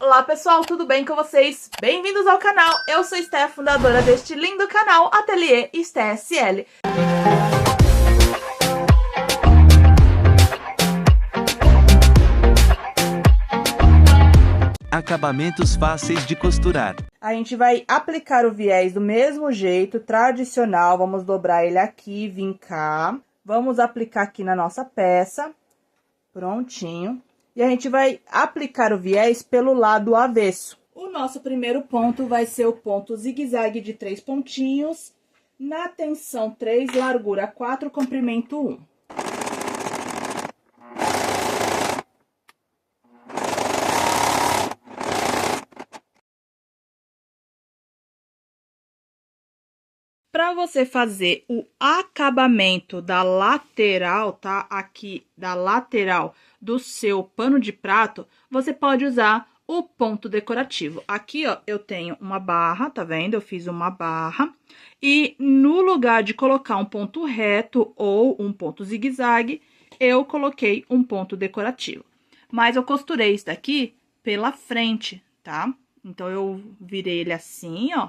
Olá pessoal, tudo bem com vocês? Bem-vindos ao canal, eu sou Esté, fundadora deste lindo canal Ateliê Esté SL. Acabamentos fáceis de costurar. A gente vai aplicar o viés do mesmo jeito, tradicional, vamos dobrar ele aqui, vincar. Vamos aplicar aqui na nossa peça, prontinho. E a gente vai aplicar o viés pelo lado avesso. O nosso primeiro ponto vai ser o ponto zigue-zague de 3 pontinhos, na tensão 3, largura 4, comprimento 1. Para você fazer o acabamento da lateral, tá? Aqui, da lateral do seu pano de prato, você pode usar o ponto decorativo. Aqui, ó, eu tenho uma barra, tá vendo? Eu fiz uma barra. E no lugar de colocar um ponto reto ou um ponto zigue-zague, eu coloquei um ponto decorativo. Mas eu costurei isso daqui pela frente, tá? Então, eu virei ele assim, ó.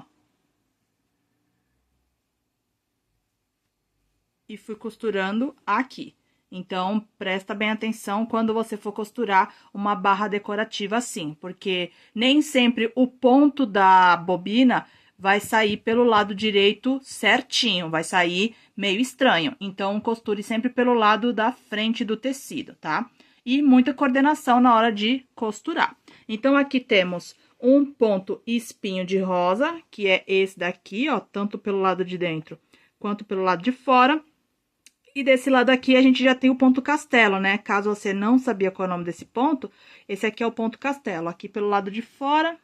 E fui costurando aqui. Então, presta bem atenção quando você for costurar uma barra decorativa assim, porque nem sempre o ponto da bobina vai sair pelo lado direito certinho, vai sair meio estranho. Então, costure sempre pelo lado da frente do tecido, tá? E muita coordenação na hora de costurar. Então, aqui temos um ponto espinho de rosa, que é esse daqui, ó, tanto pelo lado de dentro quanto pelo lado de fora. E desse lado aqui, a gente já tem o ponto castelo, né? Caso você não sabia qual é o nome desse ponto, esse aqui é o ponto castelo. Aqui pelo lado de fora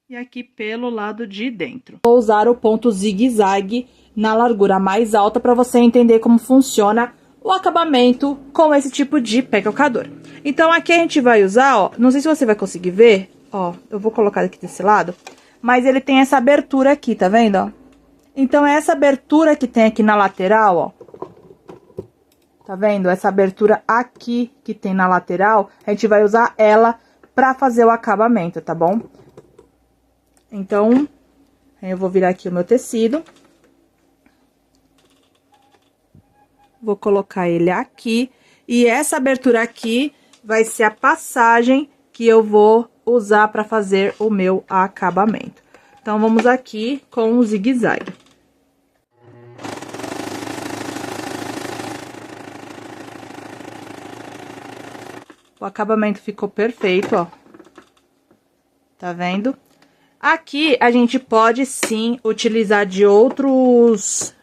e aqui pelo lado de dentro. Vou usar o ponto zigue-zague na largura mais alta para você entender como funciona o acabamento com esse tipo de pé calcador. Então, aqui a gente vai usar, ó, não sei se você vai conseguir ver, ó, eu vou colocar aqui desse lado, mas ele tem essa abertura aqui, tá vendo, ó? Então, essa abertura que tem aqui na lateral, ó, tá vendo? Essa abertura aqui que tem na lateral, a gente vai usar ela pra fazer o acabamento, tá bom? Então, eu vou virar aqui o meu tecido. Vou colocar ele aqui. E essa abertura aqui vai ser a passagem que eu vou usar pra fazer o meu acabamento. Então, vamos aqui com o zigue-zague. O acabamento ficou perfeito, ó. Tá vendo? Aqui, a gente pode, sim, utilizar de outros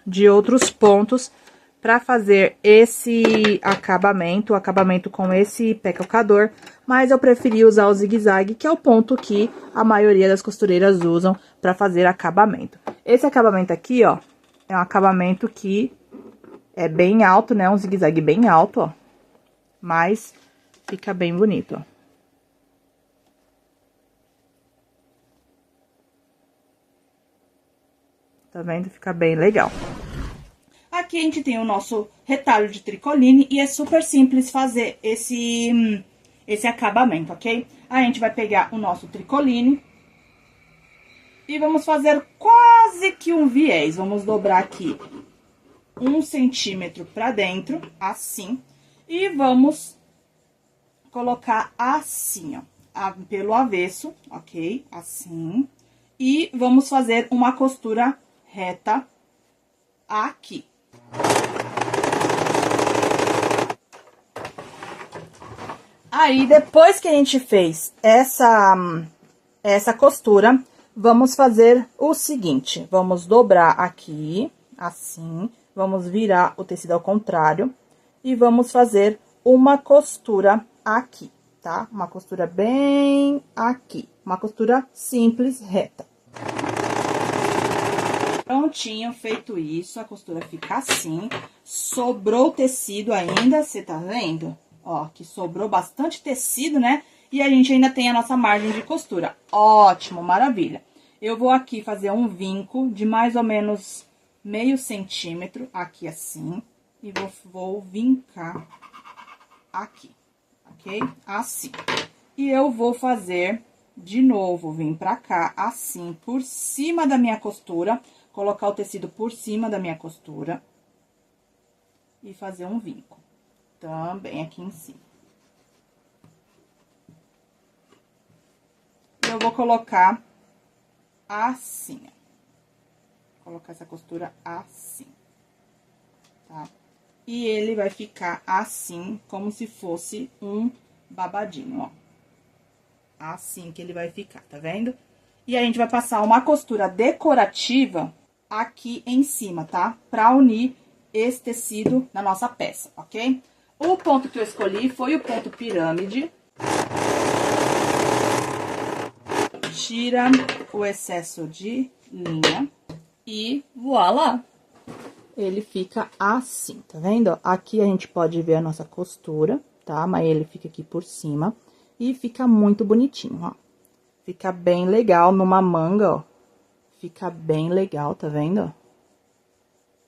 pontos pra fazer esse acabamento, o acabamento com esse pé calcador. Mas eu preferi usar o zigue-zague, que é o ponto que a maioria das costureiras usam pra fazer acabamento. Esse acabamento aqui, ó, é um acabamento que é bem alto, né? Um zigue-zague bem alto, ó. Mas fica bem bonito, ó. Tá vendo? Fica bem legal. Aqui a gente tem o nosso retalho de tricoline e é super simples fazer esse acabamento, ok? A gente vai pegar o nosso tricoline e vamos fazer quase que um viés. Vamos dobrar aqui 1 centímetro pra dentro, assim, e vamos colocar assim, ó, pelo avesso, ok? Assim. E vamos fazer uma costura reta aqui. Aí, depois que a gente fez essa costura, vamos fazer o seguinte. Vamos dobrar aqui, assim. Vamos virar o tecido ao contrário. E vamos fazer uma costura aqui, tá? Uma costura bem aqui. Uma costura simples, reta. Prontinho, feito isso, a costura fica assim. Sobrou tecido ainda, você tá vendo? Ó, que sobrou bastante tecido, né? E a gente ainda tem a nossa margem de costura. Ótimo, maravilha. Eu vou aqui fazer um vinco de mais ou menos meio centímetro, aqui assim. E vou vincar aqui, ok? Assim. E eu vou fazer de novo, vim pra cá, assim, por cima da minha costura, colocar o tecido por cima da minha costura e fazer um vinco também aqui em cima. Eu vou colocar assim, ó. Colocar essa costura assim, tá? E ele vai ficar assim, como se fosse um babadinho, ó. Assim que ele vai ficar, tá vendo? E a gente vai passar uma costura decorativa aqui em cima, tá? Pra unir esse tecido na nossa peça, ok? O ponto que eu escolhi foi o ponto pirâmide. Tira o excesso de linha e voilá! Ele fica assim, tá vendo? Aqui a gente pode ver a nossa costura, tá? Mas ele fica aqui por cima e fica muito bonitinho, ó. Fica bem legal numa manga, ó. Fica bem legal, tá vendo?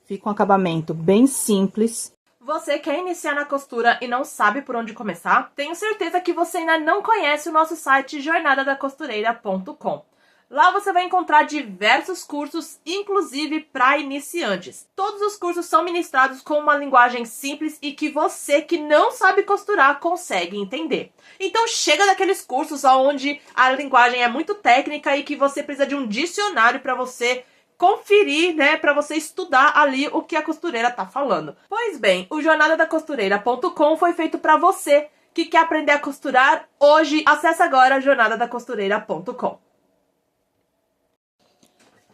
Fica um acabamento bem simples. Você quer iniciar na costura e não sabe por onde começar? Tenho certeza que você ainda não conhece o nosso site jornadadacostureira.com. Lá você vai encontrar diversos cursos, inclusive para iniciantes. Todos os cursos são ministrados com uma linguagem simples e que você que não sabe costurar consegue entender. Então chega daqueles cursos onde a linguagem é muito técnica e que você precisa de um dicionário para você conferir, né, para você estudar ali o que a costureira tá falando. Pois bem, o jornadadacostureira.com foi feito para você que quer aprender a costurar hoje. Acesse agora jornadadacostureira.com.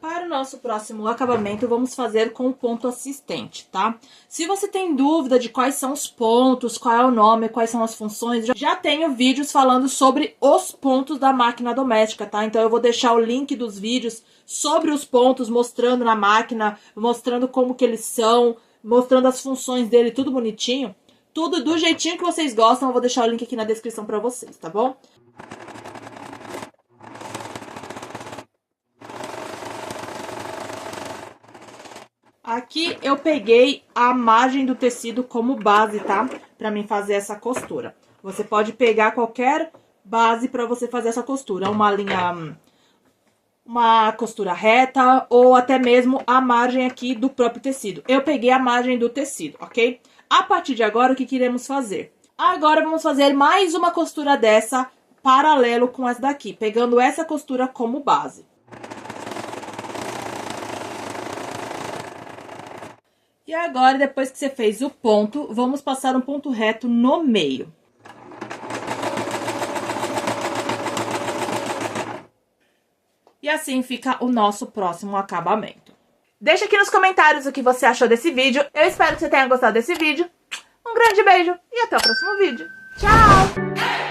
Para o nosso próximo acabamento, vamos fazer com o ponto assistente, tá? Se você tem dúvida de quais são os pontos, qual é o nome, quais são as funções, já tenho vídeos falando sobre os pontos da máquina doméstica, tá? Então eu vou deixar o link dos vídeos sobre os pontos, mostrando na máquina, mostrando como que eles são, mostrando as funções dele, tudo bonitinho. Tudo do jeitinho que vocês gostam, eu vou deixar o link aqui na descrição pra vocês, tá bom? Aqui eu peguei a margem do tecido como base, tá? Pra mim fazer essa costura. Você pode pegar qualquer base pra você fazer essa costura. Uma costura reta ou até mesmo a margem aqui do próprio tecido. Eu peguei a margem do tecido, ok? A partir de agora, o que queremos fazer? Agora vamos fazer mais uma costura dessa paralelo com essa daqui, pegando essa costura como base. E agora, depois que você fez o ponto, vamos passar um ponto reto no meio. E assim fica o nosso próximo acabamento. Deixa aqui nos comentários o que você achou desse vídeo. Eu espero que você tenha gostado desse vídeo. Um grande beijo e até o próximo vídeo. Tchau!